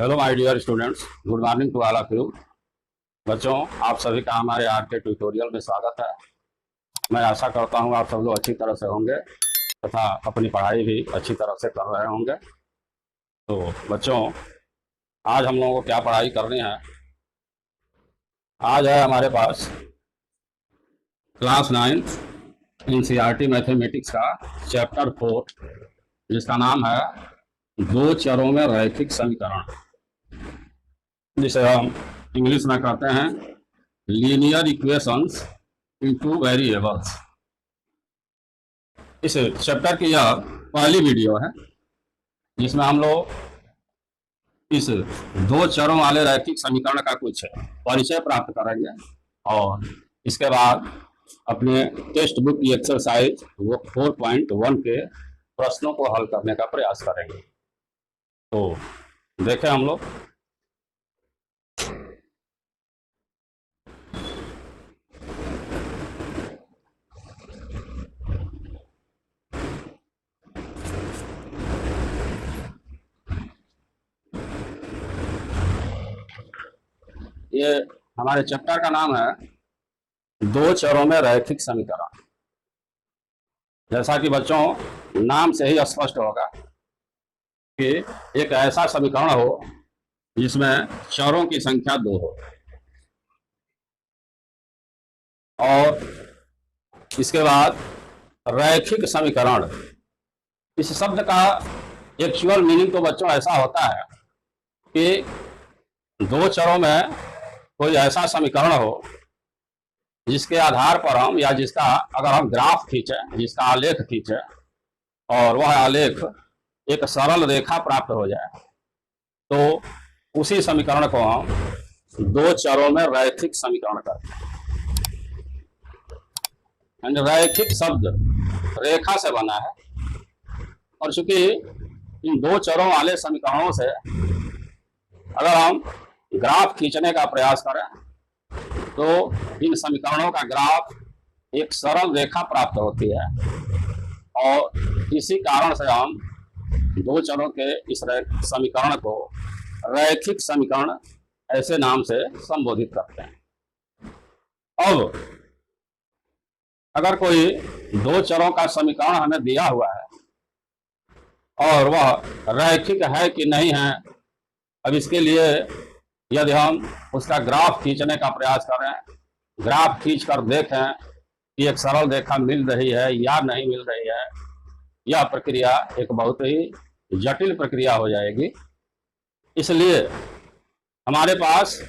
Hello my dear students, good morning to all of you. बच्चों, आप सभी का हमारे आज के ट्यूटोरियल में स्वागत है। मैं आशा करता हूं आप सब लोग अच्छी तरह से होंगे तथा अपनी पढ़ाई भी अच्छी तरह से कर रहे होंगे। तो बच्चों, आज हम लोगों को क्या पढ़ाई करनी है? आज है हमारे पास क्लास 9 एनसीईआरटी मैथमेटिक्स का चैप्टर 4, जिसका नाम है दो चरों में रैखिक समीकरण, जिसे हम इंग्लिश में कहते हैं लीनियर इक्वेशंस इन टू वेरिएबल्स। इस चैप्टर की यह पहली वीडियो है जिसमें हम लोग इस दो चरों वाले रैखिक समीकरण का कुछ परिचय प्राप्त करेंगे और इसके बाद अपने टेक्स्ट बुक की एक्सरसाइज 4.1 के प्रश्नों को हल करने का प्रयास करेंगे। तो देखें हम लोग। ये हमारे चैप्टर का नाम है दो चरों में रैखिक समीकरण। जैसा कि बच्चों नाम से ही स्पष्ट होगा कि एक ऐसा समीकरण हो जिसमें चरों की संख्या 2 हो और इसके बाद रैखिक समीकरण। इस शब्द का एक्चुअल मीनिंग तो बच्चों ऐसा होता है कि दो चरों में कोई ऐसा समीकरण हो जिसके आधार पर हम या जिसका अगर हम ग्राफ खींचे, जिसका आलेख खींचे और वह आलेख एक सरल रेखा प्राप्त हो जाए, तो उसी समीकरण को हम दो चरों में रैखिक समीकरण करते हैं। रैखिक शब्द रेखा से बना है और चूंकि इन दो चरों वाले समीकरणों से अगर हम ग्राफ खींचने का प्रयास करें तो इन समीकरणों का ग्राफ एक सरल रेखा प्राप्त होती है और इसी कारण से हम दो चरों के इस समीकरण को रैखिक समीकरण ऐसे नाम से संबोधित करते हैं। अब अगर कोई दो चरों का समीकरण हमें दिया हुआ है और वह रैखिक है कि नहीं है, अब इसके लिए यदि हम उसका ग्राफ खींचने का प्रयास करें, ग्राफ खींच कर देखें कि एक सरल रेखा मिल रही है या नहीं मिल रही है, यह प्रक्रिया एक बहुत ही जटिल प्रक्रिया हो जाएगी। इसलिए हमारे पास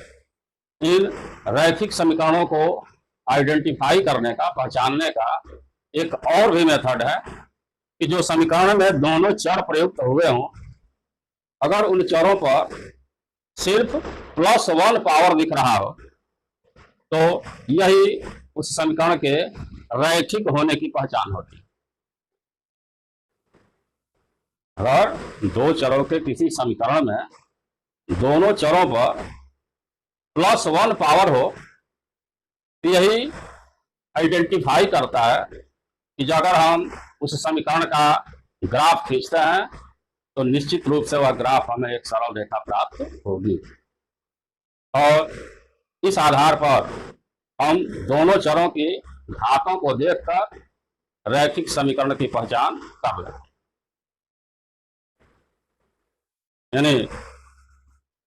इन रैखिक समीकरणों को आइडेंटिफाई करने का, पहचानने का एक और भी मेथड है कि जो समीकरण में दोनों चर प्रयुक्त हुए हों, अगर उन चरों पर सिर्फ +1 पावर दिख रहा हो तो यही उस समीकरण के रैखिक होने की पहचान होती है। अगर दो चरों के किसी समीकरण में दोनों चरों पर +1 पावर हो तो यही आइडेंटिफाई करता है कि अगर हम उस समीकरण का ग्राफ खींचते हैं तो निश्चित रूप से वह ग्राफ हमें एक सरल रेखा प्राप्त होगी और इस आधार पर हम दोनों चरों की घातों को देखकर रैखिक समीकरण की पहचान कर लें। यानी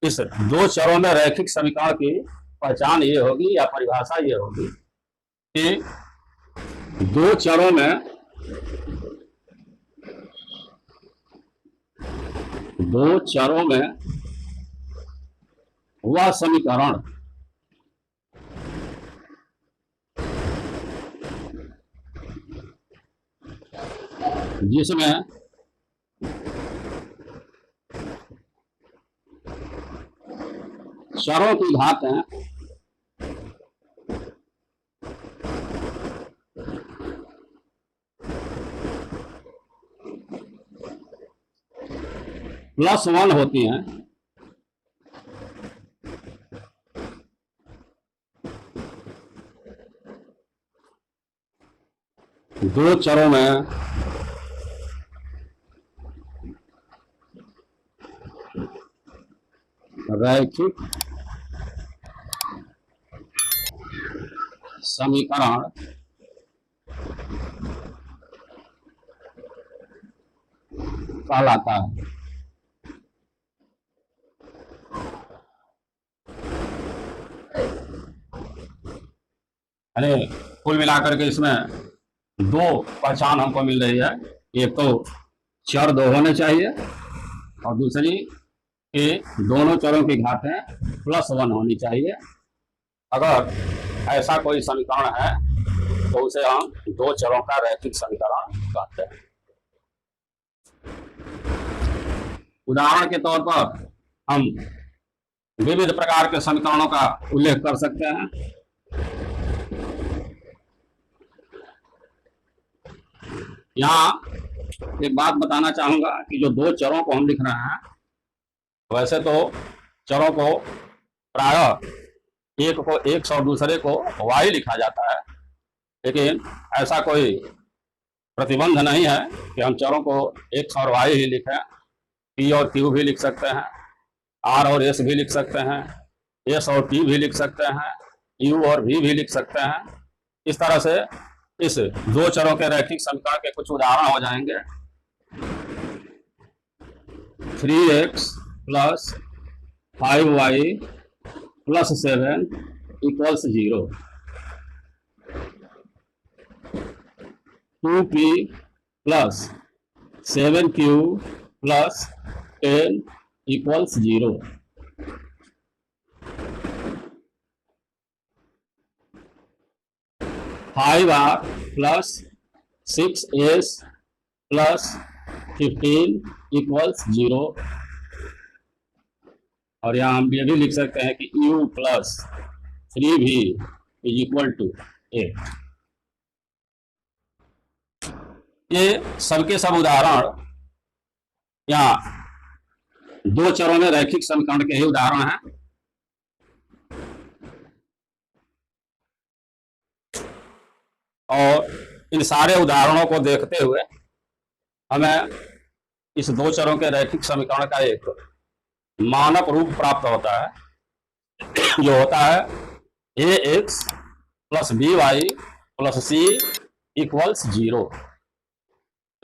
इस दो चरों में रैखिक समीकरण की पहचान ये होगी या परिभाषा ये होगी कि दो चरों में वह समीकरण जिसमें चरों की घातें +1 होती हैं, दो चरों में रैखिक समीकरण कहलाता है। अरे कुल मिलाकर के इसमें दो पहचान हमको मिल रही है। एक तो चर दो होने चाहिए और दूसरी कि दोनों चरों की घातें +1 होनी चाहिए। अगर ऐसा कोई समीकरण है तो उसे हम दो चरों का रैखिक समीकरण कहते हैं। उदाहरण के तौर पर हम विविध प्रकार के समीकरणों का उल्लेख कर सकते हैं। यहाँ एक बात बताना चाहूंगा कि जो दो चरों को हम लिख रहे हैं, वैसे तो चरों को प्रायः एक को x और दूसरे को y लिखा जाता है, लेकिन ऐसा कोई प्रतिबंध नहीं है कि हम चरों को x और y ही लिखें। p और q भी लिख सकते हैं, r और s भी लिख सकते हैं, s और t भी लिख सकते हैं, u और v भी लिख सकते हैं। इस तरह से इस दो चरों के रैखिक समीकरण के कुछ उदाहरण हो जाएंगे। 3x + 5y + 7 = 0, 2p + 7q + 10 = 0, 5r + 6s + 15 = 0। और यहाँ हम ये भी लिख सकते हैं कि u + 3v = 8। ये सबके सब उदाहरण यहाँ दो चरों में रैखिक समीकरण के ही उदाहरण हैं। और इन सारे उदाहरणों को देखते हुए हमें इस दो चरों के रैखिक समीकरण का एक मानक रूप प्राप्त होता है, जो होता है ax + by + c = 0।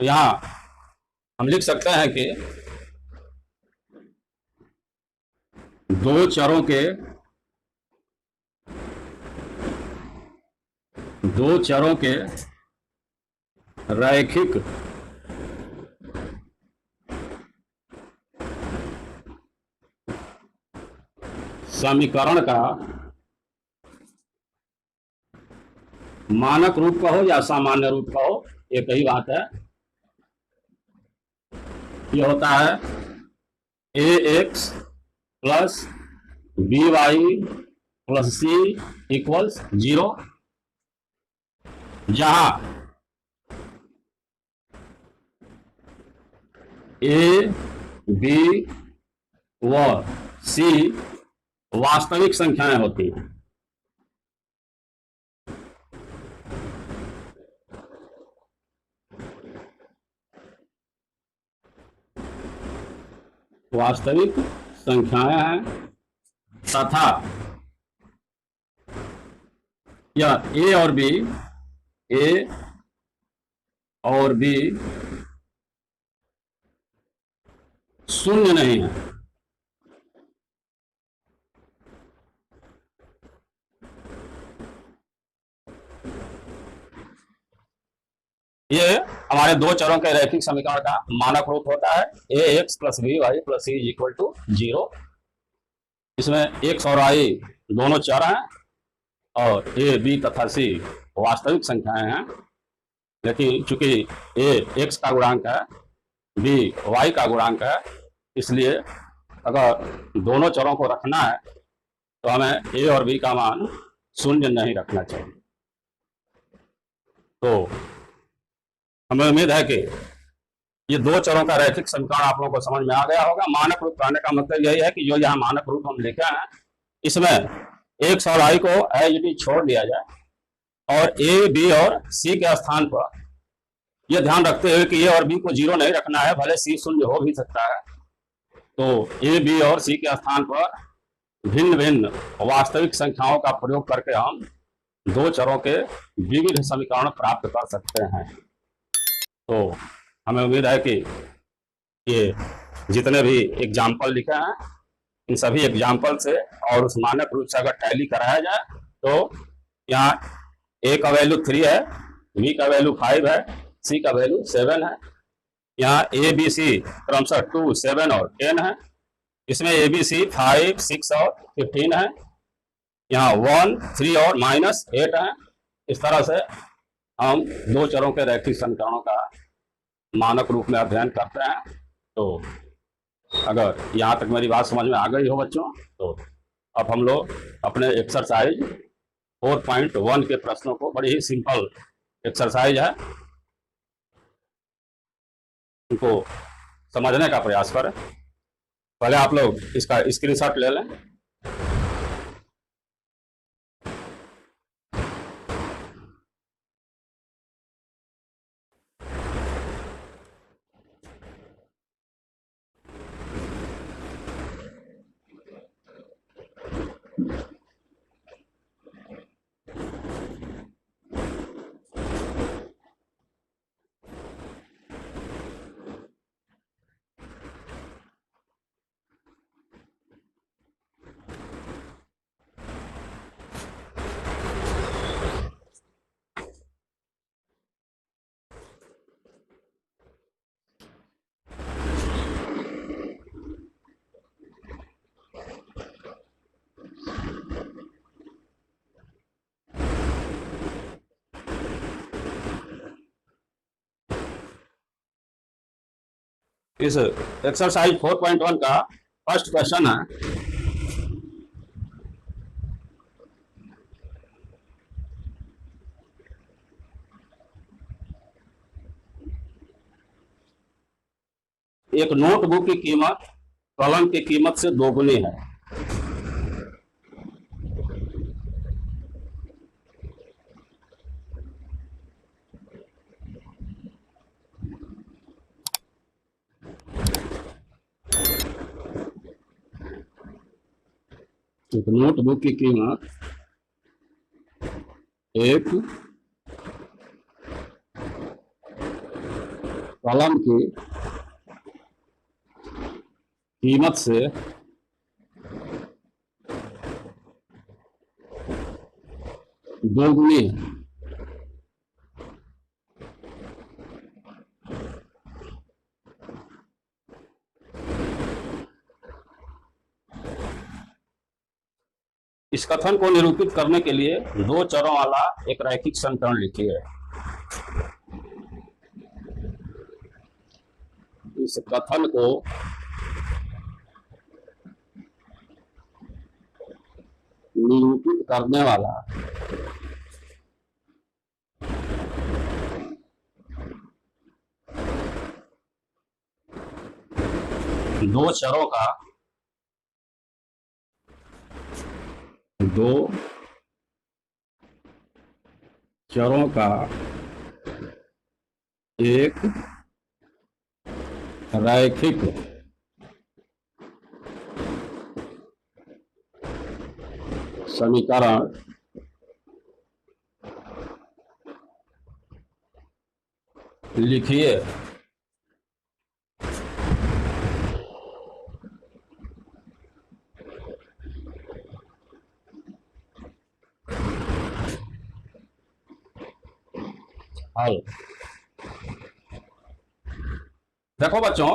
तो यहाँ हम लिख सकते हैं कि दो चरों के रैखिक समीकरण का मानक रूप कहो या सामान्य रूप कहो, एक ही बात है। ये होता है ax + by + c = 0, जहां a, b व c वास्तविक संख्याएं होती हैं। वास्तविक संख्याएं हैं तथा यह a और b शून्य नहीं है। ये हमारे दो चरों के रैखिक समीकरण का मानक रूप होता है ax + by + c = 0। इसमें x और y दोनों चर हैं और a, b तथा c वास्तविक संख्याएं हैं, लेकिन चूंकि a x का गुणांक है, b y का गुणांक है, इसलिए अगर दोनों चरों को रखना है तो हमें a और b का मान शून्य नहीं रखना चाहिए। तो हमें उम्मीद है कि ये दो चरों का रैखिक समीकरण आप लोगों को समझ में आ गया होगा। मानक रूप कहने का मतलब यही है कि जो यहाँ मानक रूप हम लिखे हैं, इसमें x और y को एज छोड़ दिया जाए और a, b और c के स्थान पर यह ध्यान रखते हुए कि a और b को 0 नहीं रखना है, भले c शून्य हो भी सकता है, तो ए, बी और सी के स्थान पर भिन्न भिन्न वास्तविक संख्याओं का प्रयोग करके हम दो चरों के विविध समीकरण प्राप्त कर सकते हैं। तो हमें उम्मीद है कि ये जितने भी एग्जाम्पल लिखे हैं इन सभी एग्जाम्पल से और उस मानक रूप से अगर टैली कराया जाए तो यहाँ ए का वैल्यू 3 है, बी का वैल्यू 5 है, सी का वैल्यू 7 है। यहाँ ए बी सी क्रमशः 2, 7 और 10 है। इसमें ए बी सी 5, 6 और 15 है। यहाँ 1, 3 और -8 है। इस तरह से हम दो चरों के रैखिक समीकरणों का मानक रूप में अध्ययन करते हैं। तो अगर यहाँ तक मेरी बात समझ में आ गई हो बच्चों, तो अब हम लोग अपने एक्सरसाइज 4.1 के प्रश्नों को, बड़ी ही सिंपल एक्सरसाइज है, उनको समझने का प्रयास करें। पहले आप लोग इसका स्क्रीनशॉट ले लें। इस एक्सरसाइज 4.1 का फर्स्ट क्वेश्चन है, एक नोटबुक की कीमत कलम की कीमत से दोगुनी है। एक नोटबुक की कीमत एक कलम की कीमत से दोगुनी है। इस कथन को निरूपित करने के लिए दो चरों वाला एक रैखिक समीकरण लिखिए। इस कथन को निरूपित करने वाला दो चरों का एक रैखिक समीकरण लिखिए। हल। देखो बच्चों,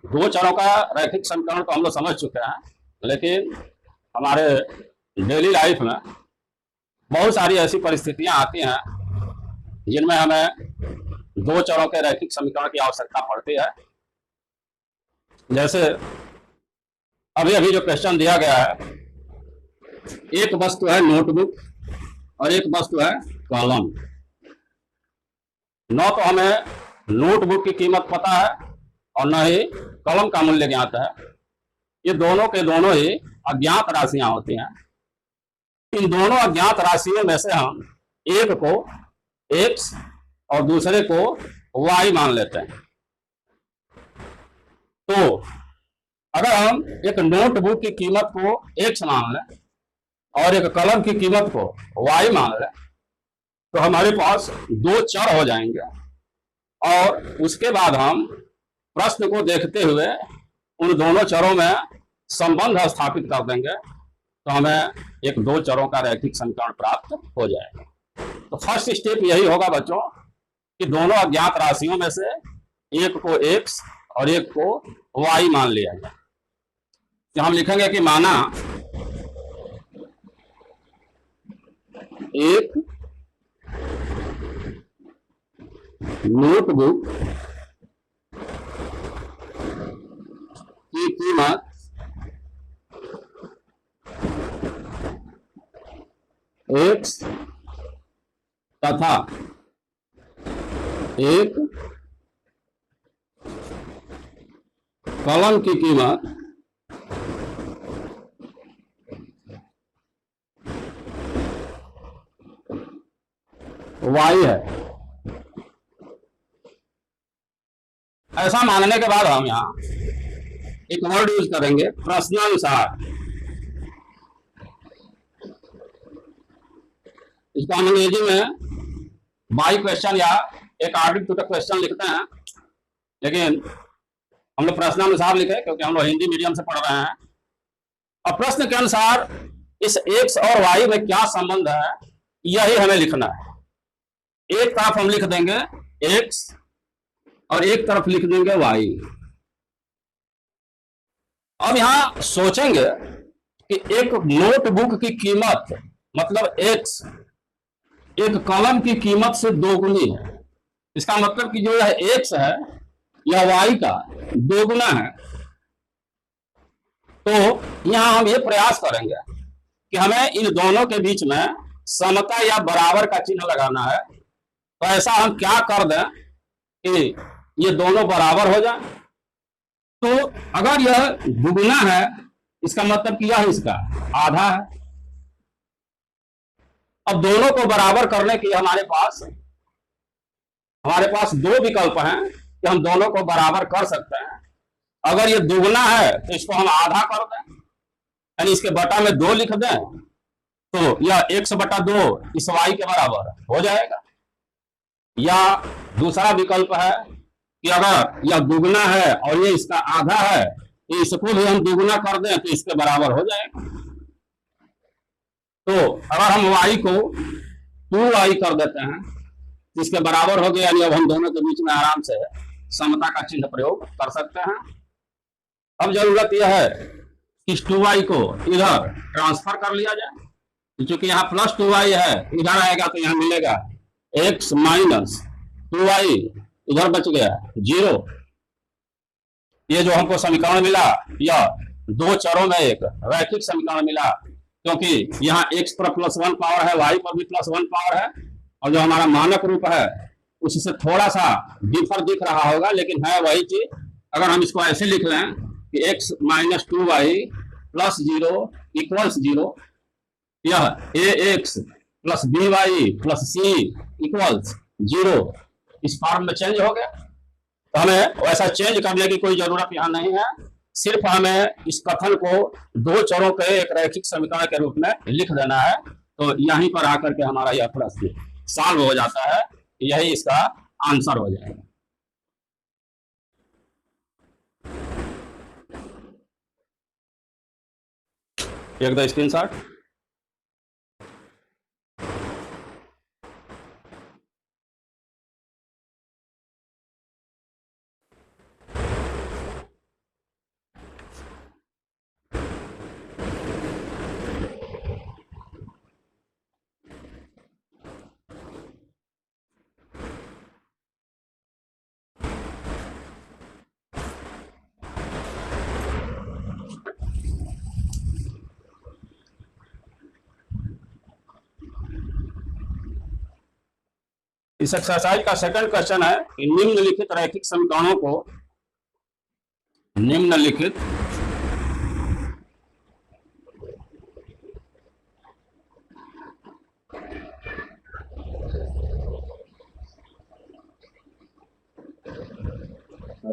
दो चरों का रैखिक समीकरण तो हम लोग समझ चुके हैं, लेकिन हमारे डेली लाइफ में बहुत सारी ऐसी परिस्थितियां आती हैं जिनमें हमें दो चरों के रैखिक समीकरण की आवश्यकता पड़ती है। जैसे अभी अभी जो क्वेश्चन दिया गया है, एक वस्तु है नोटबुक और एक वस्तु है कलम। न तो हमें नोटबुक की कीमत पता है और न ही कलम का मूल्य ज्ञात है। ये दोनों के दोनों ही अज्ञात राशियां होती हैं। इन दोनों अज्ञात राशियों में से हम एक को x और दूसरे को y मान लेते हैं। तो अगर हम एक नोटबुक की कीमत को x मान लें और एक कलम की कीमत को y मान लें, तो हमारे पास दो चर हो जाएंगे और उसके बाद हम प्रश्न को देखते हुए उन दोनों चरों में संबंध स्थापित कर देंगे, तो हमें एक दो चरों का रैखिक समीकरण प्राप्त हो जाएगा। तो फर्स्ट स्टेप यही होगा बच्चों कि दोनों अज्ञात राशियों में से एक को x और एक को y मान लिया जाए। तो हम लिखेंगे कि माना एक नोटबुक की कीमत x तथा एक कलम की कीमत y है। ऐसा मानने के बाद हम यहां एक वर्ड यूज करेंगे प्रश्नानुसार। इसको हम अंग्रेजी में बाई क्वेश्चन या अकॉर्डिंग टू द क्वेश्चन लिखते हैं, लेकिन हम लोग प्रश्नानुसार लिखे क्योंकि हम लोग हिंदी मीडियम से पढ़ रहे हैं। और प्रश्न के अनुसार इस x और y में क्या संबंध है, यही हमें लिखना है। एक तरफ हम लिख देंगे x और एक तरफ लिख देंगे y। अब यहां सोचेंगे कि एक नोटबुक की कीमत मतलब x एक कलम की कीमत से दोगुनी है। इसका मतलब कि जो यह x है यह y का दोगुना है। तो यहां हम ये प्रयास करेंगे कि हमें इन दोनों के बीच में समता या बराबर का चिन्ह लगाना है। तो ऐसा हम क्या कर दें कि ये दोनों बराबर हो जाए। तो अगर यह दुगुना है इसका मतलब कि यह इसका आधा है। अब दोनों को बराबर करने के लिए हमारे पास दो विकल्प हैं कि हम दोनों को बराबर कर सकते हैं। अगर ये दुगुना है तो इसको हम आधा कर दें, यानी इसके बटा में 2 लिख दें, तो यह x/2 इस y के बराबर हो जाएगा। या दूसरा विकल्प है कि अगर यह दुगुना है और ये इसका आधा है तो इसको भी हम दुगुना कर दें तो इसके बराबर हो जाएगा। तो अगर हम y को 2y कर देते हैं तो इसके बराबर हो गया, यानी अब हम दोनों के बीच में आराम से समता का चिन्ह प्रयोग कर सकते हैं। अब जरूरत यह है कि 2y को इधर ट्रांसफर कर लिया जाए। क्योंकि यहाँ प्लस 2y है, इधर आएगा तो यहाँ मिलेगा x माइनस 2y, इधर बच गया 0। ये जो हमको समीकरण मिला यह दो चरों में एक रैखिक समीकरण मिला, क्योंकि यहाँ x पर +1 पावर है, y पर भी +1 पावर है, और जो हमारा मानक रूप है उससे थोड़ा सा डिफर दिख रहा होगा, लेकिन है वही चीज। अगर हम इसको ऐसे लिख लें कि x minus 2y plus 0 equals 0, यह ax plus by plus c equals 0 इस फॉर्म में चेंज हो गया। तो हमें वैसा चेंज करने की कोई जरूरत यहाँ नहीं है, सिर्फ हमें इस कथन को दो चरों के एक रैखिक समीकरण के रूप में लिख देना है। तो यहीं पर आकर के हमारा यह प्रश्न सॉल्व हो जाता है, यही इसका आंसर हो जाएगा। Take the screenshot. इस एक्सरसाइज का सेकंड क्वेश्चन है कि निम्नलिखित रैखिक समीकरणों को निम्नलिखित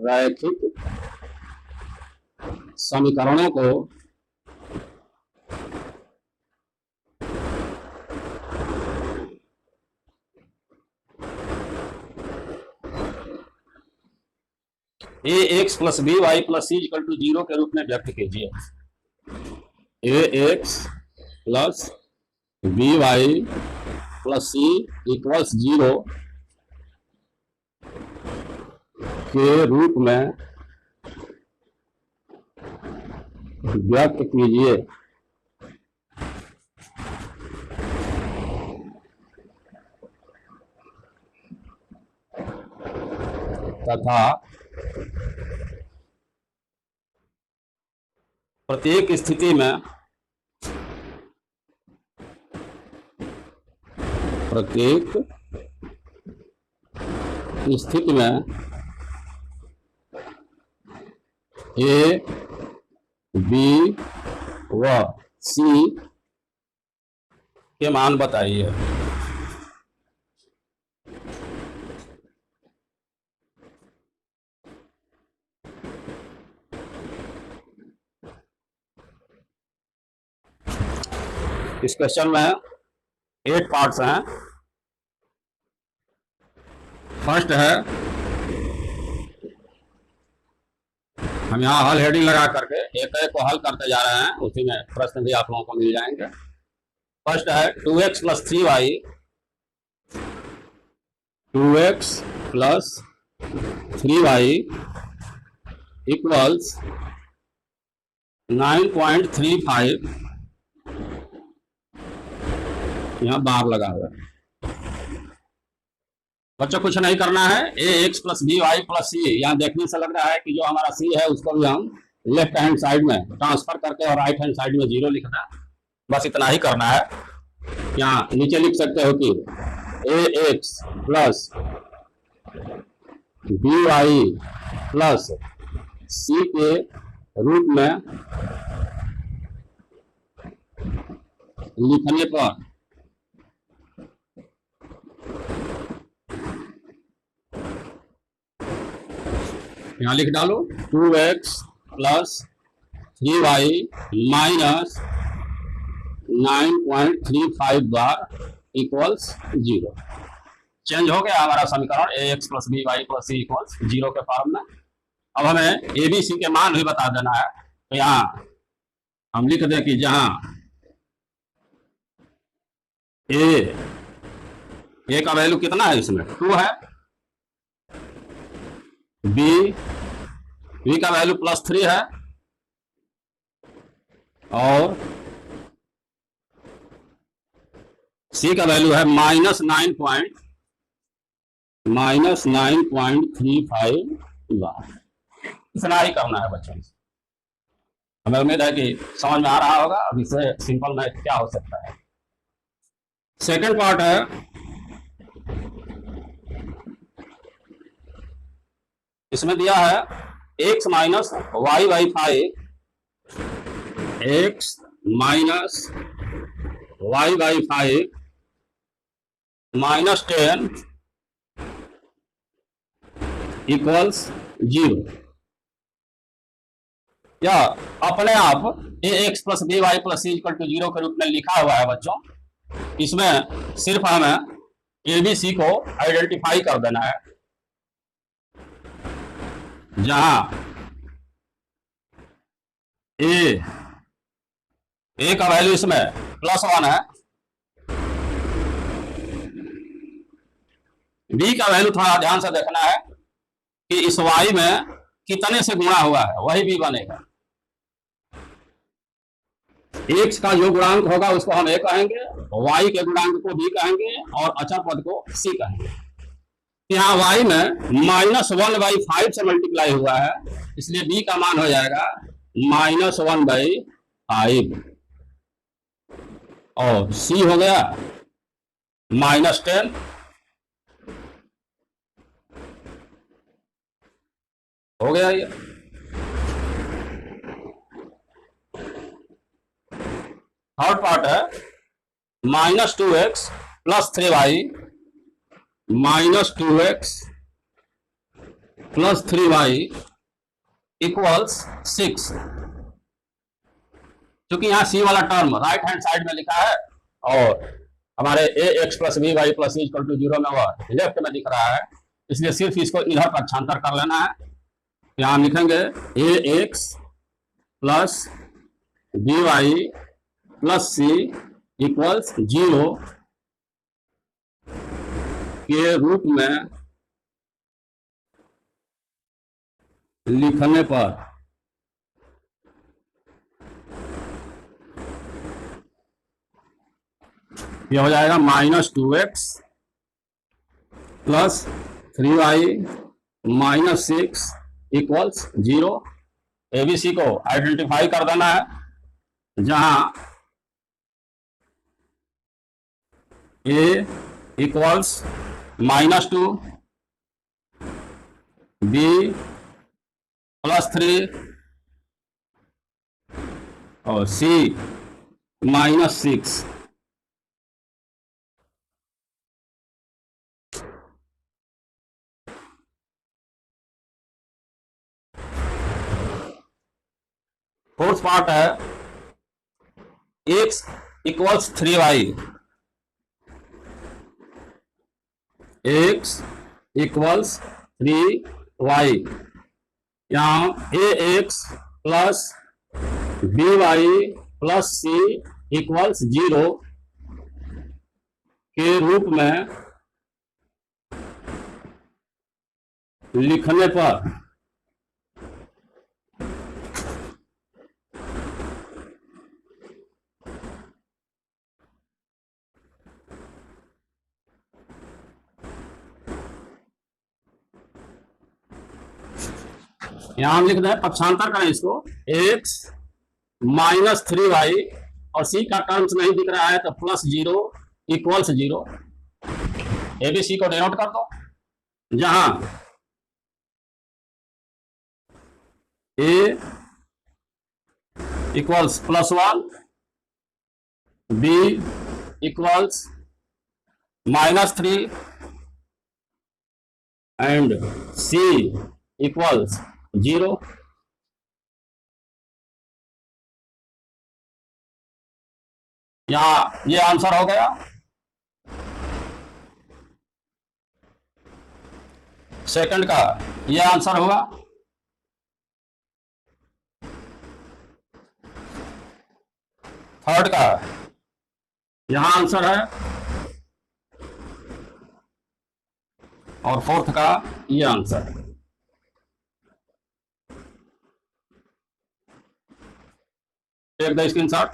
रैखिक समीकरणों को a x plus b y plus c equal to 0 के रूप में व्यक्त कीजिए। A x plus b y plus c equals 0 के रूप में व्यक्त कीजिए। तथा प्रत्येक स्थिति में ए बी व सी के मान बताइए। इस क्वेश्चन में 8 पार्ट्स हैं। फर्स्ट है, हम यहाँ हल हेडिंग लगा करके एक एक को हल करते जा रहे हैं, उसी में प्रश्न भी आप लोगों को मिल जाएंगे। फर्स्ट है 2x plus 3y 2x plus 3y equals 9.35, यहाँ बार लगा हुआ है। बच्चों कुछ नहीं करना है, a x plus b y plus c, यहाँ देखने से लग रहा है कि जो हमारा सी है उसको भी हम लेफ्ट हैंड साइड में ट्रांसफर करके और राइट हैंड साइड में 0 लिखना है। बस इतना ही करना है। यहाँ नीचे लिख सकते हो कि a x plus b y plus c के रूप में लिखने पर यहाँ लिख डालो 2x प्लस 3y माइनस 9.35 बार इक्वल्स 0। चेंज हो गया हमारा समीकरण a x plus b y plus c equals 0 के फॉर्म में। अब हमें ए बी सी के मान भी बता देना है। तो यहाँ हम लिख दें कि जहां ए का वैल्यू कितना है, इसमें 2 है, बी का वैल्यू प्लस 3 है और सी का वैल्यू है माइनस 9.35 बार। इतना ही करना है बच्चों। हमें उम्मीद है कि समझ में आ रहा होगा। अब इससे सिंपल मैथ क्या हो सकता है। सेकंड पार्ट है, इसमें दिया है x minus y by 5, x minus y by 5 minus 10 equals 0। या अपने आप a x plus b y plus c equal to 0 के रूप में लिखा हुआ है बच्चों। इसमें सिर्फ हमें ए बी सी को आइडेंटिफाई कर देना है। जहां ए का वैल्यू इसमें +1 है, बी का वैल्यू थोड़ा ध्यान से देखना है कि इस y में कितने से गुणा हुआ है, वही b बनेगा। x का जो गुणांक होगा उसको हम a कहेंगे, y के गुणांक को b कहेंगे और अचर पद को c कहेंगे। यहाँ y में -1/5 से मल्टीप्लाई हुआ है, इसलिए b का मान हो जाएगा -1/5 और c हो गया -10। हो गया ये। थर्ड पार्ट है -2x plus 3y -2x plus 3y equals 6। क्योंकि यहाँ सी वाला टर्म राइट हैंड साइड में लिखा है और हमारे a x plus b y plus equal to 0 में वह लेफ्ट में दिख रहा है, इसलिए सिर्फ इसको इधर पक्षांतर कर लेना है। यहाँ हम लिखेंगे a x plus b y plus c equals 0 के रूप में लिखने पर यह हो जाएगा -2x plus 3y minus 6 equals 0। ABC को आइडेंटिफाई कर देना है, जहां ए इक्वल्स -2, बी +3 और सी -6। फोर्थ पार्ट है x equals 3y, x equals 3y। यहाँ ax plus by plus c equals 0 के रूप में लिखने पर यहां हम लिख रहे हैं, पक्षांतर करें इसको, x माइनस 3y और c का टर्म्स नहीं दिख रहा है तो +0 इक्वल्स 0। एबीसी को डिनोट कर दो, जहां a equals +1, b equals -3 and c equals 0। यहां ये आंसर हो गया। सेकंड का ये आंसर होगा। थर्ड का यहां आंसर है और फोर्थ का ये आंसर है। Take the screenshot.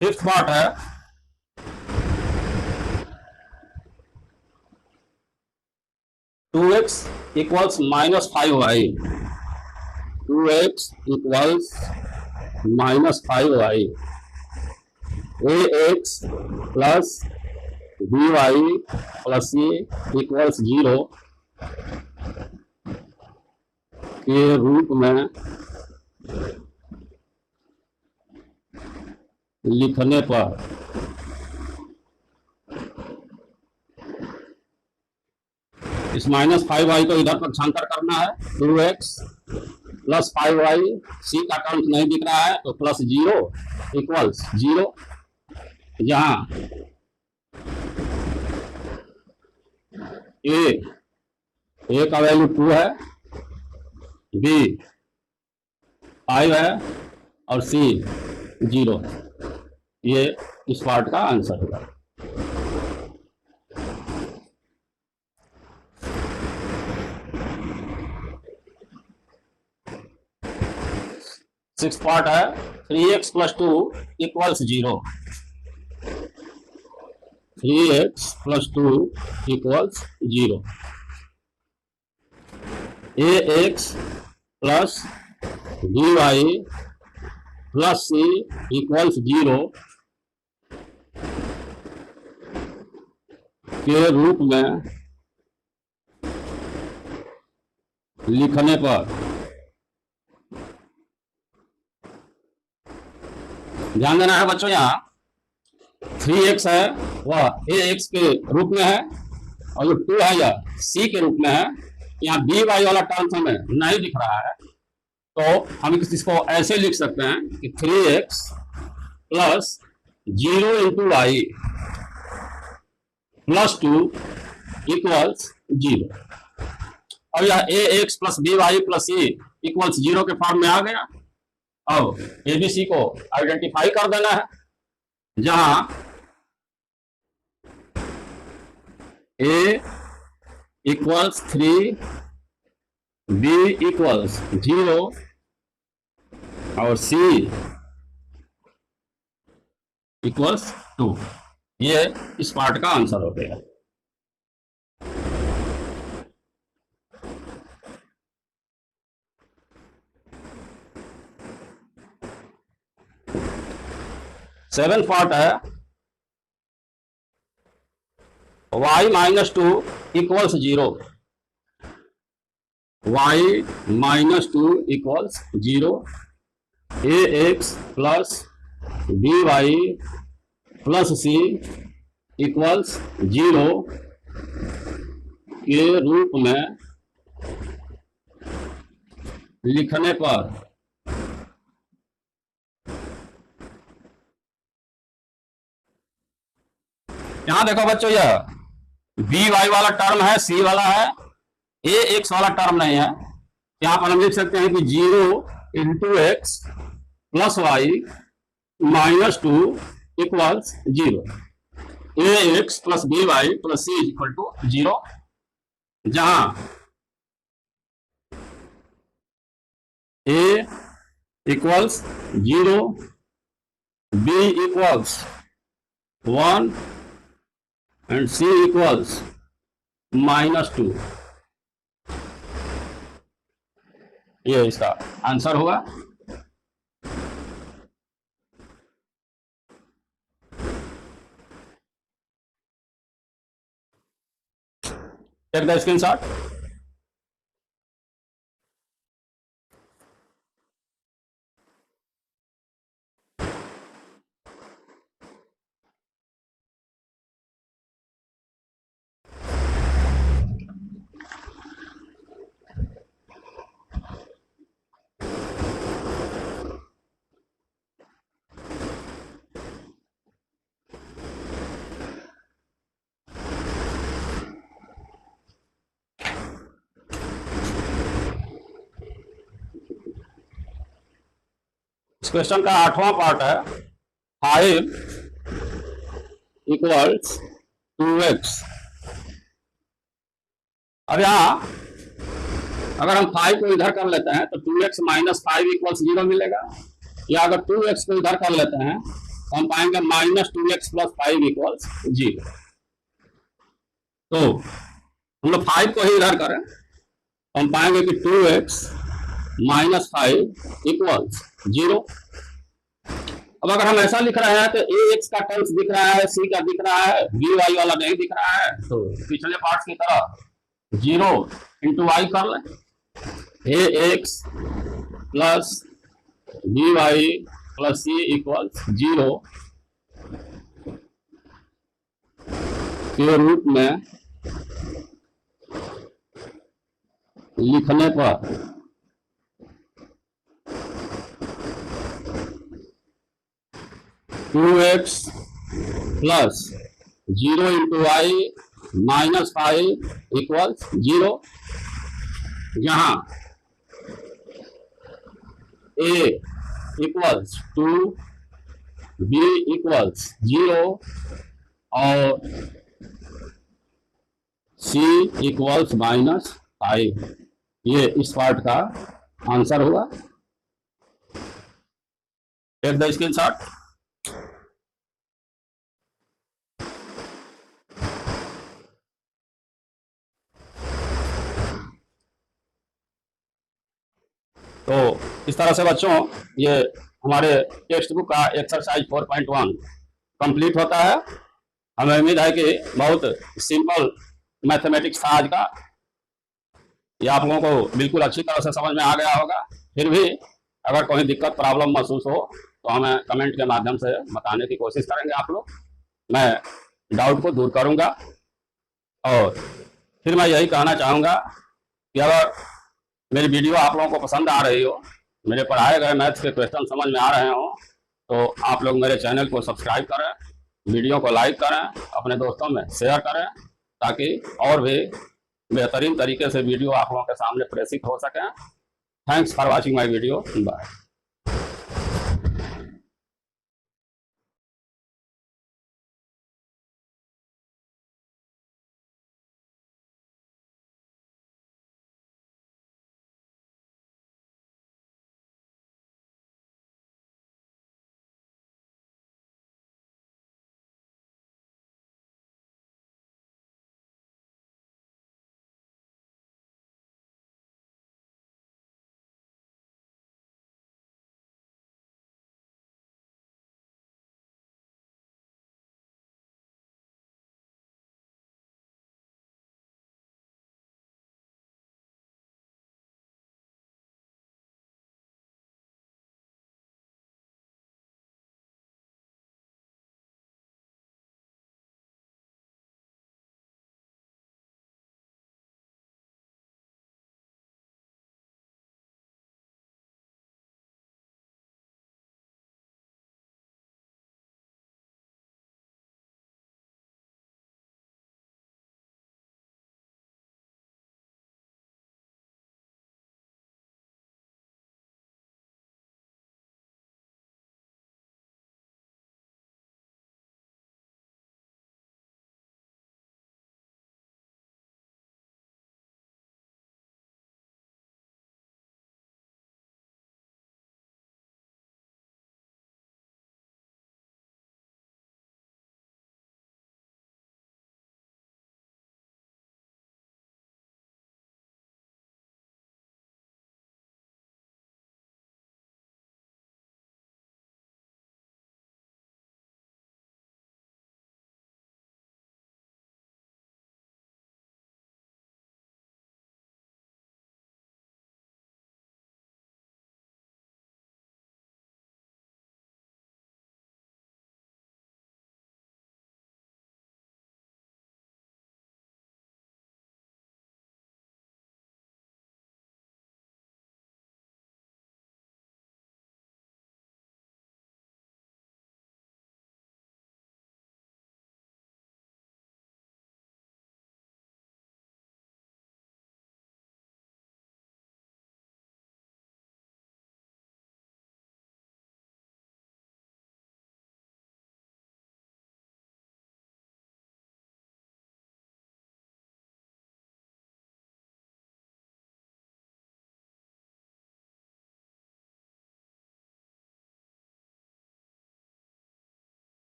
Fifth part है (2x equals -5y), 2x equals -5y, ax plus by plus c equals 0 के रूप में लिखने पर इस -5y को इधर पक्षांतर करना है। 2x प्लस 5y, c का टर्म्स नहीं दिख रहा है तो +0 इक्वल्स 0, जहां a का वैल्यू 2 है, b 5 है और c 0 है। ये इस पार्ट का आंसर होगा। सिक्स्थ पार्ट है 3x + 2 equals 0। 3x plus 2 equals 0। ax plus by plus c equals 0 के रूप में लिखने पर ध्यान देना है बच्चों, यहाँ 3x है वह ax के रूप में है और जो 2 है यह c के रूप में है। यहाँ by वाला टर्म हमें नहीं दिख रहा है, तो हम इसको ऐसे लिख सकते हैं कि 3x plus 0 into y plus 2 equals 0। और यह ax plus by plus c equals 0 के फॉर्म में आ गया। अब abc को आइडेंटिफाई कर देना है, जहां a इक्वल्स 3, b इक्वल्स 0 और c इक्वल्स 2। ये इस पार्ट का आंसर हो गया। सेवेंथ पार्ट है y minus 2 equals 0। y minus 2 equals 0। ax plus by plus c equals 0 के रूप में लिखने पर यहां देखो बच्चों, यह by वाला टर्म है, c वाला है, ax वाला टर्म नहीं है। यहां पर हम लिख सकते हैं कि 0 into x plus y minus 2 equals 0। ax plus by plus c equal to 0, जहां a equals 0, b equals 1 and c equals minus 2। ये इसका आंसर होगा। Take the screenshot. इस क्वेश्चन का 8वां पार्ट है 5 इक्वल्स 2x। अब यहां अगर हम 5 को इधर कर लेते हैं तो 2x माइनस 5 इक्वल्स 0 मिलेगा, या अगर 2x को इधर कर लेते हैं तो हम पाएंगे माइनस 2x प्लस 5 इक्वल्स 0। तो हम लोग 5 को ही इधर करें तो हम पाएंगे कि 2x माइनस 5 इक्वल्स 0। अब अगर हम ऐसा लिख रहे हैं तो ax का टर्म्स दिख रहा है, c का दिख रहा है, by वाला नहीं दिख रहा है, तो पिछले पार्ट की तरह 0 इंटू वाई कर लें। ax plus by plus c equals 0 के रूप में लिखने पर two x plus 0 into y minus 5 equals 0, जहां a इक्वल्स 2, b इक्वल्स 0 और c इक्वल्स माइनस 5। ये इस पार्ट का आंसर होगा। Take the screenshot. तो इस तरह से बच्चों ये हमारे टेक्स्ट बुक का एक्सरसाइज 4.1 कंप्लीट होता है। हमें उम्मीद है कि बहुत सिंपल मैथमेटिक्स था आज का, ये आप लोगों को बिल्कुल अच्छी तरह से समझ में आ गया होगा। फिर भी अगर कोई दिक्कत प्रॉब्लम महसूस हो तो हमें कमेंट के माध्यम से बताने की कोशिश करेंगे आप लोग, मैं डाउट को दूर करूंगा। और फिर मैं यही कहना चाहूँगा कि अगर मेरी वीडियो आप लोगों को पसंद आ रही हो, मेरे पढ़ाए गए मैथ्स के क्वेश्चन समझ में आ रहे हो, तो आप लोग मेरे चैनल को सब्सक्राइब करें, वीडियो को लाइक करें, अपने दोस्तों में शेयर करें, ताकि और भी बेहतरीन तरीके से वीडियो आप लोगों के सामने प्रेषित हो सकें। Thanks for watching my video. Bye.